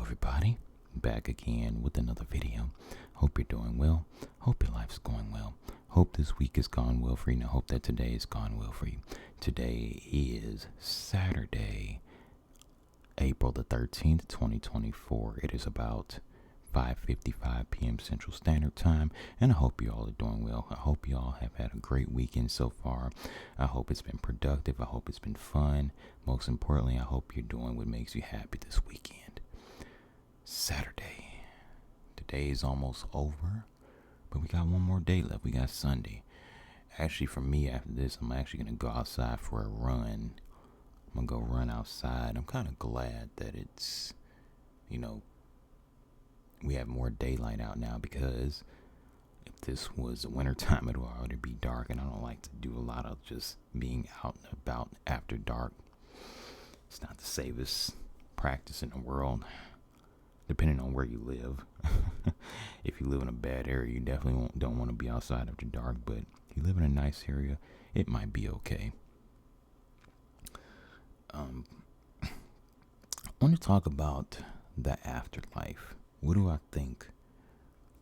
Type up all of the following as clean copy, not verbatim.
everybody, back again with another video. Hope you're doing well. Hope your life's going well. Hope this week has gone well for you, and I hope that today has gone well for you. Today is Saturday, April the 13th, 2024. It is about 5:55 p.m. Central Standard Time, and I hope you all are doing well. I hope you all have had a great weekend so far. I hope it's been productive. I hope it's been fun. Most importantly, I hope you're doing what makes you happy this weekend. Saturday. Today is almost over, but we got one more day left. We got Sunday. Actually, for me, after this, I'm actually going to go outside for a run. I'm going to go run outside. I'm kind of glad that it's, we have more daylight out now, because if this was the winter time, it would already be dark, and I don't like to do a lot of just being out and about after dark. It's not the safest practice in the world, depending on where you live. If you live in a bad area, you definitely don't want to be outside after dark, but if you live in a nice area, it might be okay. I want to talk about the afterlife. What do I think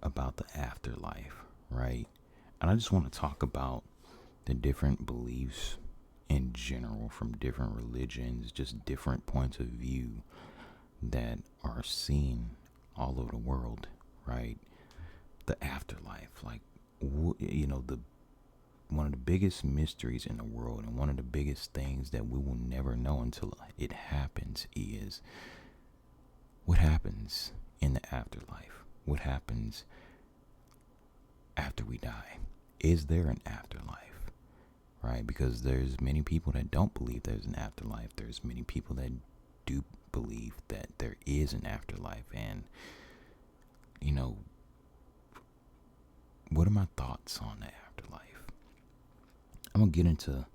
about the afterlife, right? And I just want to talk about the different beliefs in general from different religions, just different points of view that are seen all over the world, right? The afterlife, the one of the biggest mysteries in the world, and one of the biggest things that we will never know until it happens, is what happens in the afterlife. What happens after we die? Is there an afterlife? Right? Because there's many people that don't believe there's an afterlife. There's many people that do believe that there is an afterlife. And, what are my thoughts on the afterlife? I'm going to get into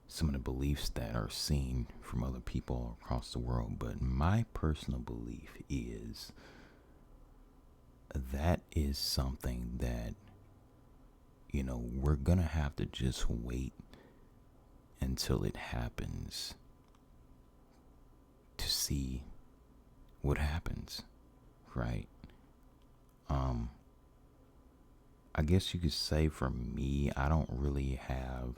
some of the beliefs that are seen from other people across the world, but my personal belief is that is something that, we're going to have to just wait until it happens to see what happens, right? I guess you could say for me, I don't really have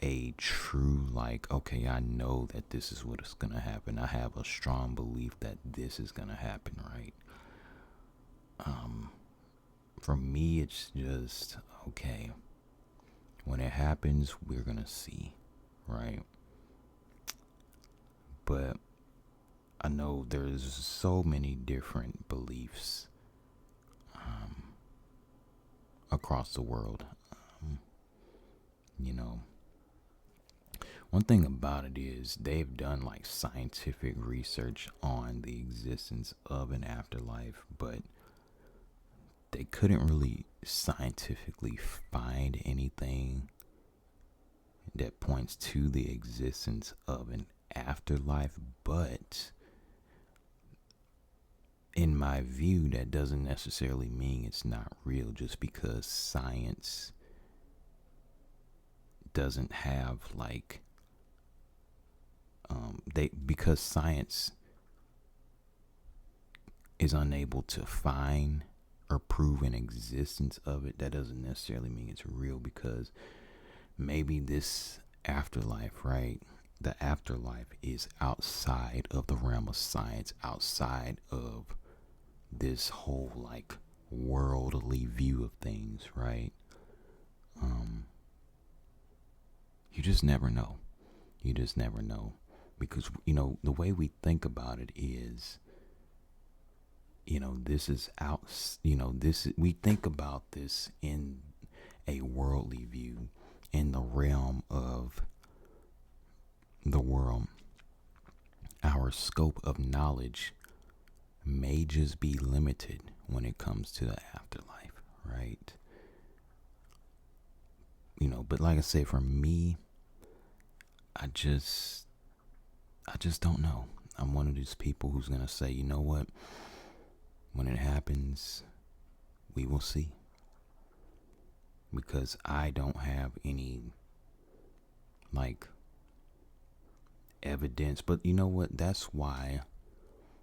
a true, okay, I know that this is what is going to happen. I have a strong belief that this is going to happen, right? For me, it's just, okay, when it happens, we're going to see, right? But I know there's so many different beliefs across the world. One thing about it is they've done scientific research on the existence of an afterlife, but they couldn't really scientifically find anything that points to the existence of an afterlife. But in my view, that doesn't necessarily mean it's not real, just because science doesn't have because science is unable to find or prove an existence of it, that doesn't necessarily mean it's real, because maybe this afterlife, right? The afterlife is outside of the realm of science, outside of this whole worldly view of things, right? You just never know. You just never know, because the way we think about it is, this is out. We think about this in a worldly view, in the realm of the world. Our scope of knowledge may just be limited when it comes to the afterlife, right? But like I say, for me, I just don't know. I'm one of these people who's going to say, you know what? When it happens, we will see. Because I don't have any evidence, but you know what? That's why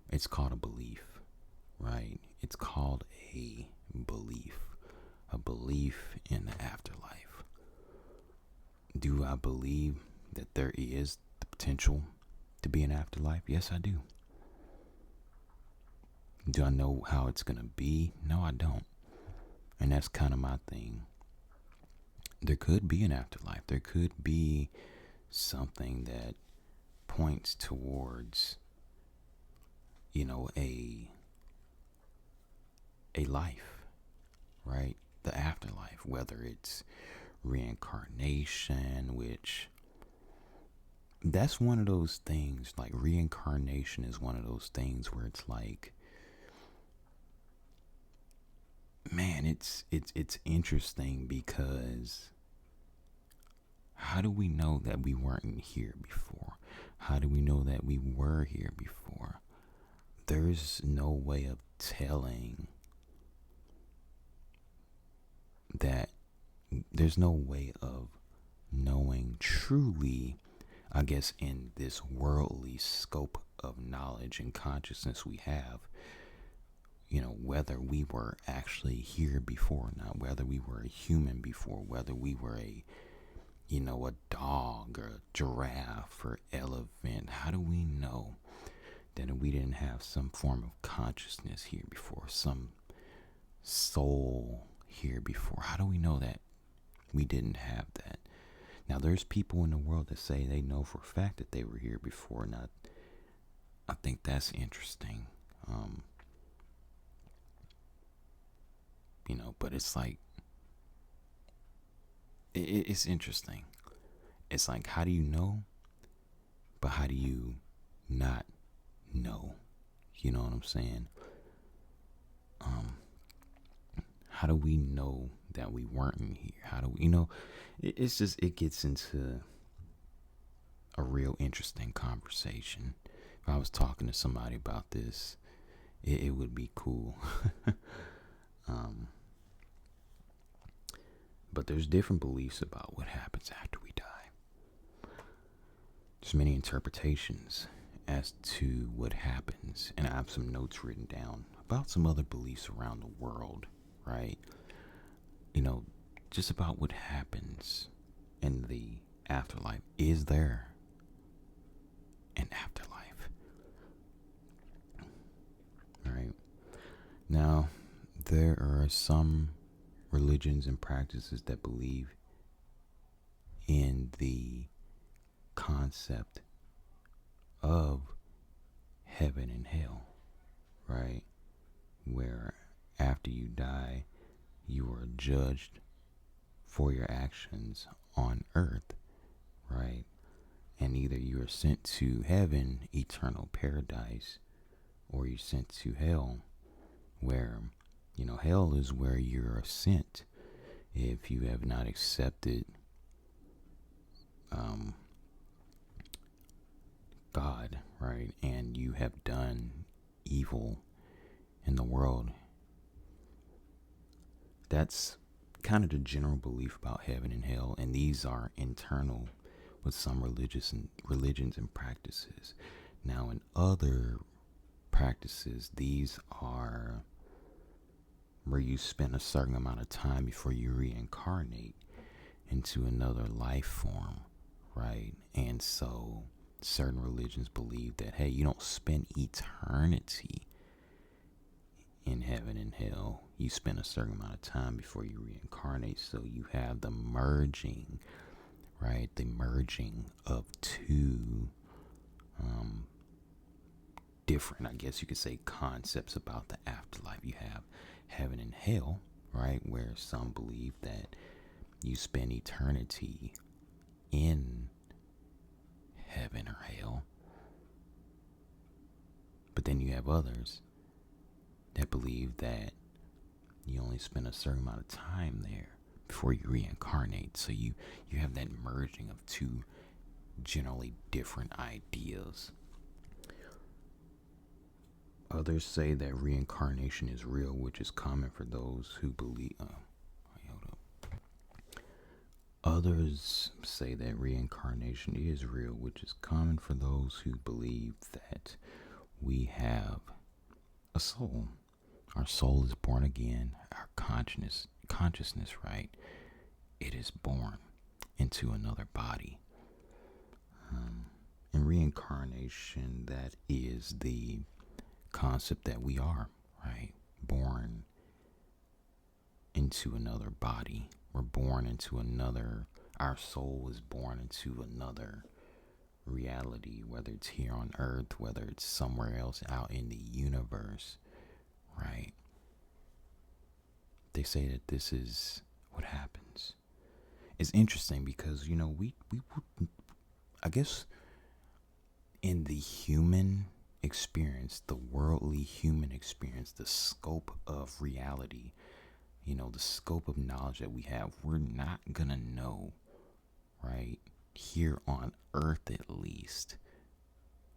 it's called a belief, right? It's called belief, a belief in the afterlife. Do I believe that there is the potential to be an afterlife? Yes, I do. Do I know how it's going to be? No, I don't. And that's kind of my thing. There could be an afterlife. There could be something that points towards, a life, right? The afterlife, whether it's reincarnation, which that's one of those things, like reincarnation is one of those things where it's like, man, it's interesting because how do we know that we weren't here before? How do we know that we were here before? There's no way of telling that. There's no way of knowing truly, I guess, in this worldly scope of knowledge and consciousness we have, whether we were actually here before or not, whether we were a human before, whether we were a dog or a giraffe or elephant. How do we know that we didn't have some form of consciousness here before, some soul here before? How do we know that we didn't have that? Now, there's people in the world that say they know for a fact that they were here before, and I think that's interesting. But it's like, it's interesting. It's like, how do you know? But how do you not know? You know what I'm saying? How do we know that we weren't in here? How do we, it's just, it gets into a real interesting conversation. If I was talking to somebody about this, it would be cool. But there's different beliefs about what happens after we die. There's many interpretations as to what happens, and I have some notes written down about some other beliefs around the world, right? Just about what happens in the afterlife. Is there an afterlife? All right. Now, there are some religions and practices that believe in the concept of heaven and hell, right? Where after you die, you are judged for your actions on earth, right? And either you are sent to heaven, eternal paradise, or you're sent to hell, where, hell is where you're sent if you have not accepted God, right? And you have done evil in the world. That's kind of the general belief about heaven and hell, and these are internal with some religions and practices. Now, in other practices, these are where you spend a certain amount of time before you reincarnate into another life form, right? And so certain religions believe that, hey, you don't spend eternity in heaven and hell. You spend a certain amount of time before you reincarnate. So you have the merging, right? The merging of two different, I guess you could say, concepts about the afterlife. You have heaven and hell, right? Where some believe that you spend eternity in heaven or hell. But then you have others that believe that you only spend a certain amount of time there before you reincarnate. So you have that merging of two generally different ideas. Others say that reincarnation is real, which is common for those who believe. Others say that reincarnation is real, which is common for those who believe that we have a soul. Our soul is born again. Our consciousness, right? It is born into another body. And reincarnation, that is the concept that we are, right? Born into another body. We're born into another, our soul is born into another reality, whether it's here on earth, whether it's somewhere else out in the universe, right? They say that this is what happens. It's interesting because, we I guess in the human experience, the worldly human experience, the scope of reality, the scope of knowledge that we have, we're not gonna know, right? Here on earth, at least,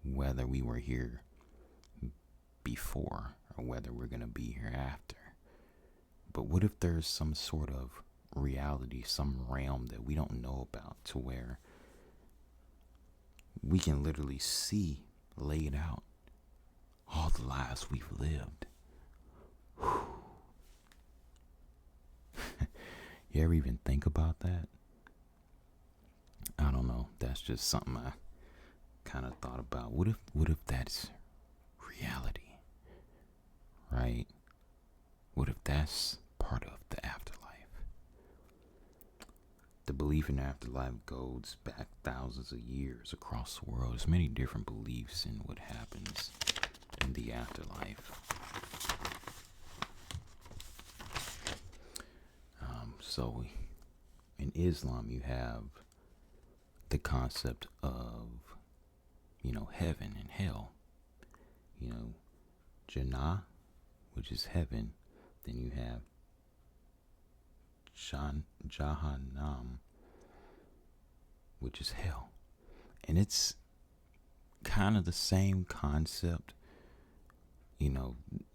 whether we were here before or whether we're gonna be here after. But what if there's some sort of reality, some realm that we don't know about, to where we can literally see laid out all the lives we've lived? You ever even think about that? I don't know. That's just something I kind of thought about. What if that's reality? Right? What if that's part of the afterlife? The belief in afterlife goes back thousands of years across the world. There's many different beliefs in what happens in the afterlife. So in Islam, you have the concept of, heaven and hell. Jannah, which is heaven. Then you have Jahannam, which is hell. And it's kind of the same concept.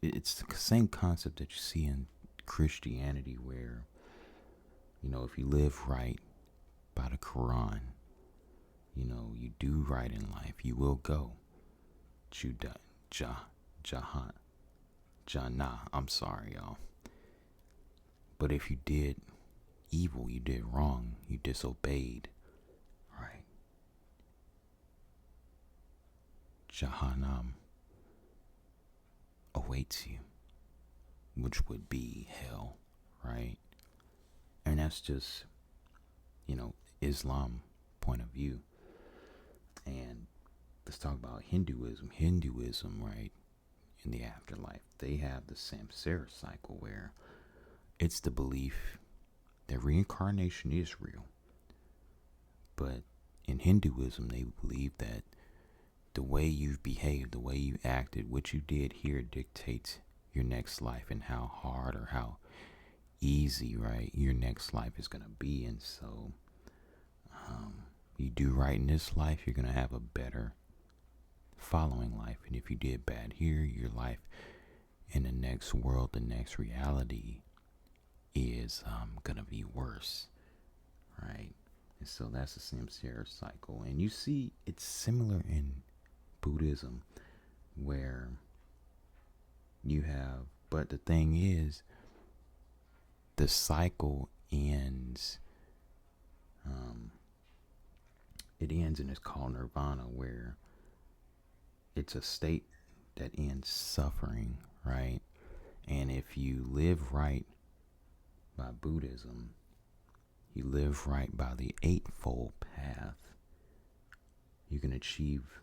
It's the same concept that you see in Christianity, where, if you live right by the Quran, you do right in life, you will go Jannah. I'm sorry, y'all. But if you did evil, you did wrong, you disobeyed, right? Jahannam awaits you, which would be hell, right? And that's just, Islam point of view. And let's talk about Hinduism. Right? In the afterlife, they have the samsara cycle, where it's the belief that reincarnation is real. But in Hinduism, they believe that the way you've behaved, the way you acted, what you did here dictates your next life, and how hard or how easy, right, your next life is going to be. And so you do right in this life, you're going to have a better following life. And if you did bad here, your life in the next world, the next reality, is going to be worse, right? And so that's the samsara cycle. And you see it's similar in Buddhism, where you have, but the thing is, the cycle ends, it ends, and it's called nirvana, where it's a state that ends suffering, right? And if you live right by Buddhism, you live right by the Eightfold Path, you can achieve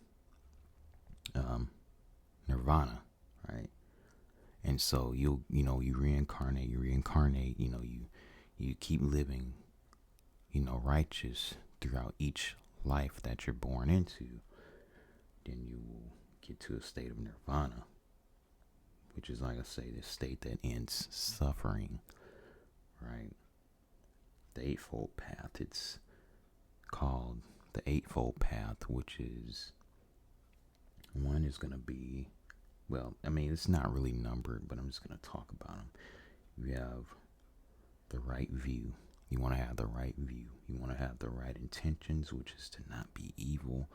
nirvana, right? And so you reincarnate, you keep living, righteous throughout each life that you're born into. Then you will get to a state of nirvana, which is, like I say, the state that ends suffering, right? The Eightfold Path, it's called the Eightfold Path, which is, one is going to be, well, I mean, it's not really numbered, but I'm just going to talk about them. You have the right view, You want to have the right view. You want to have the right intentions, which is to not be evil.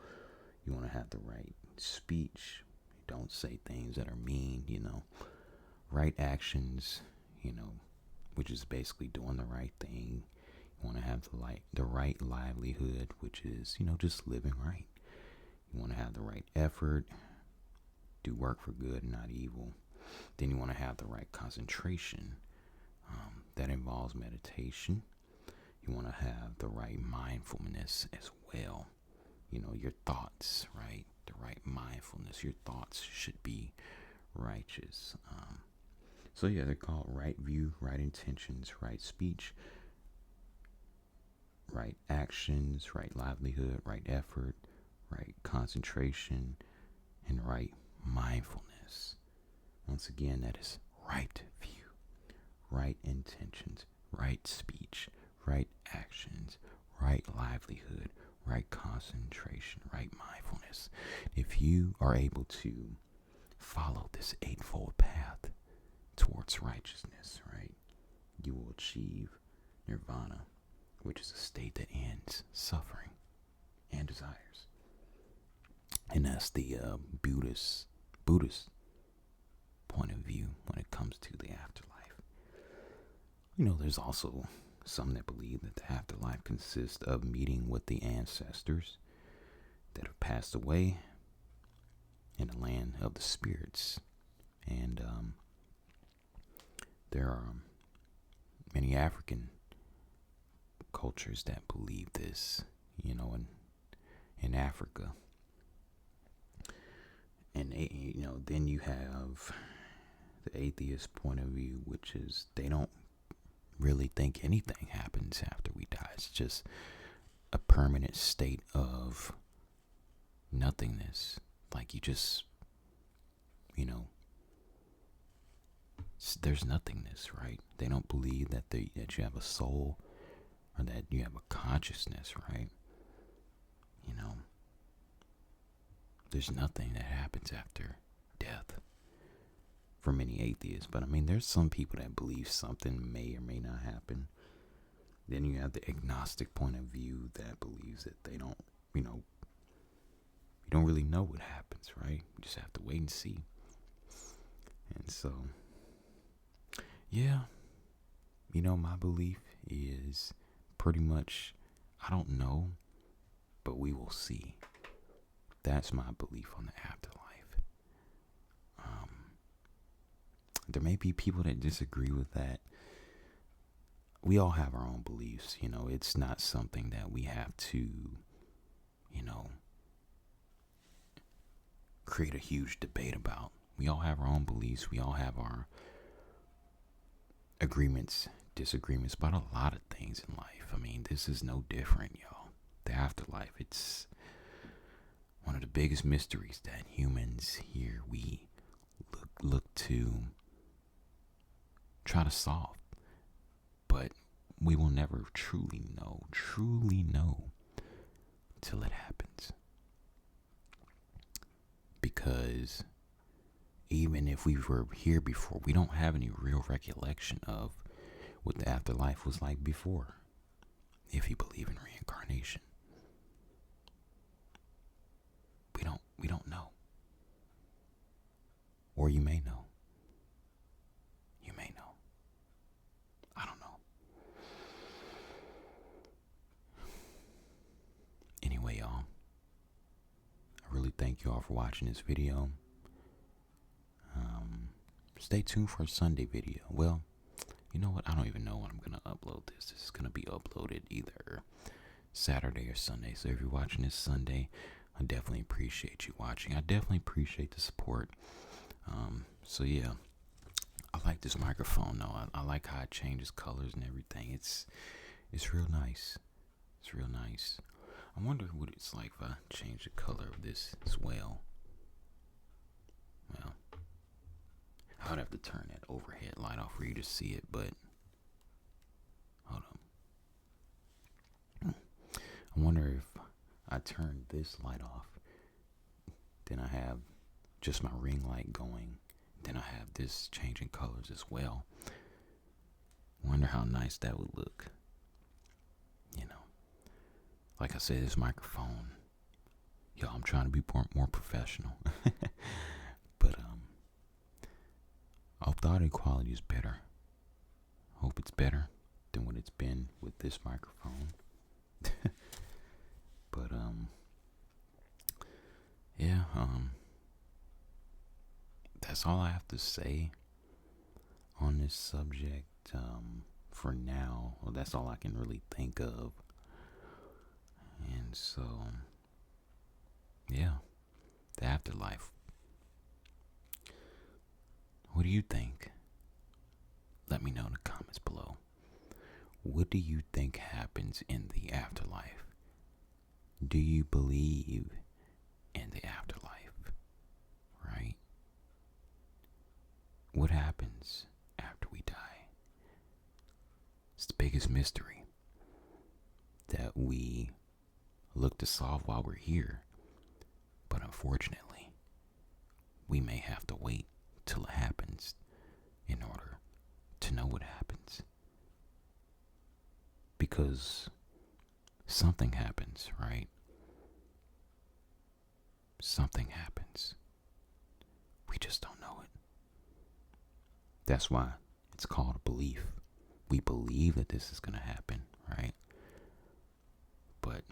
You want to have the right speech. Don't say things that are mean, right actions, which is basically doing the right thing. You want to have the right livelihood, which is, just living right. You want to have the right effort, do work for good, not evil. Then you want to have the right concentration. That involves meditation. You want to have the right mindfulness as well. Your thoughts, right? The right mindfulness. Your thoughts should be righteous. So yeah, they're called right view, right intentions, right speech, right actions, right livelihood, right effort, right concentration, and right mindfulness. Once again, that is right view, right intentions, right speech, right actions, right livelihood, right concentration, right mindfulness. If you are able to follow this eightfold path towards righteousness, right, you will achieve nirvana, which is a state that ends suffering and desires. And that's the Buddhist point of view when it comes to the afterlife. There's also some that believe that the afterlife consists of meeting with the ancestors that have passed away in the land of the spirits. And there are many African cultures that believe this, in Africa. And, then you have the atheist point of view, which is they don't really think anything happens after we die. It's just a permanent state of nothingness. Like you just, there's nothingness, right? They don't believe that that you have a soul or that you have a consciousness, right? There's nothing that happens after death for many atheists. But there's some people that believe something may or may not happen. Then you have the agnostic point of view that believes that they don't, you don't really know what happens, right? You just have to wait and see. And so, yeah, my belief is pretty much, I don't know, but we will see. That's my belief on the afterlife. There may be people that disagree with that. We all have our own beliefs. It's not something that we have to, create a huge debate about. We all have our own beliefs. We all have our agreements, disagreements about a lot of things in life. This is no different, y'all. The afterlife, it's one of the biggest mysteries that humans here, we look to try to solve. But we will never truly know till it happens. Because even if we were here before, we don't have any real recollection of what the afterlife was like before, if you believe in reincarnation. We don't know. Or you may know. You may know. I don't know. Anyway, y'all, I really thank you all for watching this video. Stay tuned for a Sunday video. Well, you know what? I don't even know when I'm going to upload this. This is going to be uploaded either Saturday or Sunday. So if you're watching this Sunday, I definitely appreciate you watching. I definitely appreciate the support. So yeah, I like this microphone though. I like how it changes colors and everything. It's real nice. It's real nice. I wonder what it's like if I change the color of this as well. Well, I would have to turn that overhead light off for you to see it, but hold on. I wonder if I turn this light off, then I have just my ring light going, then I have this changing colors as well. Wonder how nice that would look. Like I said, this microphone, yo, I'm trying to be more professional. But I hope the audio quality is better. Hope it's better than what it's been with this microphone. But yeah, that's all I have to say on this subject for now. Well, that's all I can really think of. And so, yeah, the afterlife. What do you think? Let me know in the comments below. What do you think happens in the afterlife? Do you believe in the afterlife? Right? What happens after we die? It's the biggest mystery that we look to solve while we're here. But unfortunately, we may have to wait till it happens in order to know what happens. Because something happens, right? Something happens. We just don't know it. That's why it's called a belief. We believe that this is going to happen, right? But